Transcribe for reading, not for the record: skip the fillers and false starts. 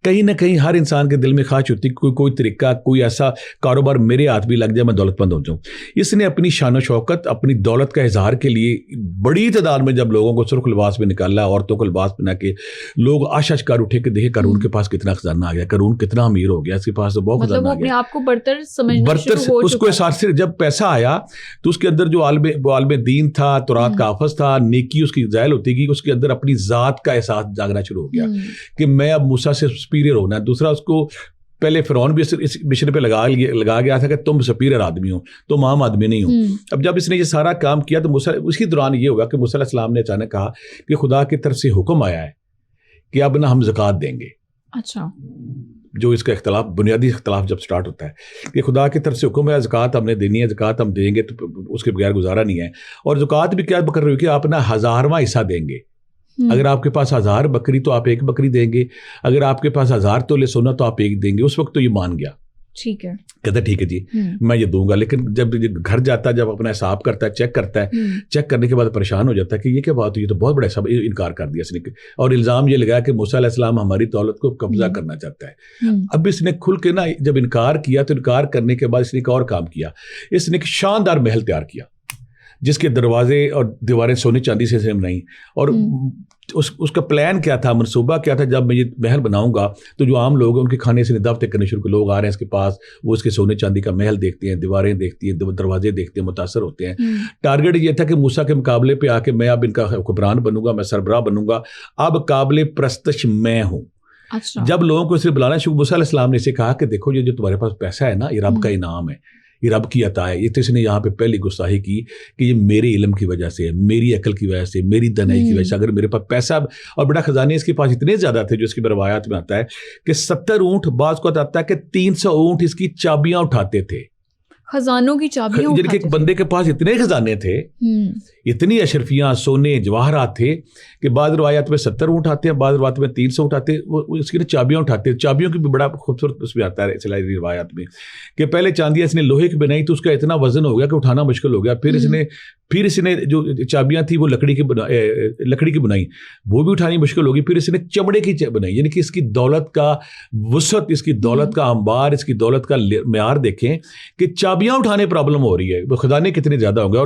کہیں نہ کہیں ہر انسان کے دل میں خواہش ہوتی ہے کوئی طریقہ, کوئی ایسا کاروبار میرے ہاتھ بھی لگ جائے, میں دولت مند ہو جاؤں. اس نے اپنی شان و شوکت, اپنی دولت کا اظہار کے لیے بڑی تعداد میں جب لوگوں کو سرخ لباس میں نکالا, عورتوں کو لباس بنا کے, لوگ آشش کر اٹھے کہ دیکھیں قارون کے پاس کتنا خزانہ آ گیا, قارون کتنا امیر ہو گیا, اس کے پاس تو بہت خزانہ آ گیا. آپ کو برتر سمجھنا شروع ہو چکا. اس کو احساس سے جب پیسہ آیا تو اس کے اندر جو عالم دین تھا, تورات کا حافظ تھا, نیکی اس کی ظاہر ہوتی گئی, اس کے اندر اپنی ذات کا احساس جاگنا شروع ہو گیا کہ میں اب موسیٰ سے سپیریئر ہونا ہے. دوسرا, اس کو پہلے فرعون بھی اس مشن پہ لگا گیا تھا کہ تم سپیریئر آدمی ہو, تم عام آدمی نہیں ہو. اب جب اس نے یہ سارا کام کیا تو موسیٰ, اسی دوران یہ ہوگا کہ موسیٰ علیہ السلام نے اچانک کہا کہ خدا کی طرف سے حکم آیا ہے کہ اب نہ ہم زکوٰۃ دیں گے. اچھا, جو اس کا اختلاف, بنیادی اختلاف جب سٹارٹ ہوتا ہے کہ خدا کی طرف سے حکم ہے زکوٰۃ ہم نے دینی ہے, زکوٰۃ ہم دیں گے تو اس کے بغیر گزارا نہیں ہے. اور زکوٰۃ بھی کیا کر رہی ہے کہ آپ نا 1000واں حصہ دیں گے. اگر آپ کے پاس 1000 بکری تو آپ 1 بکری دیں گے, اگر آپ کے پاس 1000 تولے سونا تو آپ 1 دیں گے. اس وقت تو یہ مان گیا, ٹھیک ہے, کہتا ٹھیک ہے جی میں یہ دوں گا. لیکن جب گھر جاتا ہے, جب اپنا حساب کرتا ہے, چیک کرتا ہے, چیک کرنے کے بعد پریشان ہو جاتا ہے کہ یہ کیا بات ہوئی, یہ تو بہت بڑا حساب, انکار کر دیا اس نے. اور الزام یہ لگایا کہ موسیٰ علیہ السلام ہماری دولت کو قبضہ کرنا چاہتا ہے. اب اس نے کھل کے نا جب انکار کیا تو انکار کرنے کے بعد اس نے ایک اور کام کیا. اس نے ایک شاندار محل تیار کیا جس کے دروازے اور دیواریں سونے چاندی سے بنائیں. اور اس کا پلان کیا تھا, منصوبہ کیا تھا, جب میں یہ محل بناؤں گا تو جو عام لوگ ہیں ان کے کھانے سے دعوتیں کرنے شروع, لوگ آ رہے ہیں اس کے پاس, وہ اس کے سونے چاندی کا محل دیکھتے ہیں, دیواریں دیکھتی ہیں, دروازے دیکھتے ہیں, متاثر ہوتے ہیں. ٹارگیٹ یہ تھا کہ موسیٰ کے مقابلے پہ آ کے میں اب ان کا حکمران بنوں گا, میں سربراہ بنوں گا, اب قابل پرستش میں ہوں. جب لوگوں کو اسے بلانا شروع, موسیٰ علیہ السلام نے اسے کہا کہ دیکھو یہ جو تمہارے پاس پیسہ ہے نا, یہ رب کا انعام ہے, یہ رب کی عطا ہے. یہ تو اس نے یہاں پہ پہلی گستاخی کی کہ یہ میرے علم کی وجہ سے, میری عقل کی وجہ سے, میری دانائی کی وجہ سے. اگر میرے پاس پیسہ اور بڑا خزانے اس کے پاس اتنے زیادہ تھے, جو اس کی روایات میں آتا ہے کہ 70 اونٹ, بعض کو آتا ہے کہ 300 اونٹ اس کی چابیاں اٹھاتے تھے, خزانوں کی چابیاں. یعنی کہ ایک بندے کے پاس اتنے خزانے تھے, اتنی اشرفیاں, سونے, جواہرات تھے کہ بعض روایات میں 70 اونٹ آتے ہیں, بعض روایات میں 300 اونٹ آتے ہیں. وہ اس کی چابیاں اٹھاتے ہیں. چابیوں کی بھی بڑا خوبصورت اس میں آتا ہے سلائی روایات میں کہ پہلے چاندیاں اس نے لوہے کی بنائی تو اس کا اتنا وزن ہو گیا کہ اٹھانا مشکل ہو گیا. پھر اس نے جو چابیاں تھیں وہ لکڑی کی بنائی, وہ بھی اٹھانی مشکل ہوگی. پھر اس نے چمڑے کی بنائی. یعنی کہ اس کی دولت کا وسعت, اس کی دولت کا انبار, اس کی دولت کا معیار دیکھیں کہ چابیاں اٹھانے پرابلم ہو رہی ہے, وہ خزانے کتنے زیادہ ہوں گے.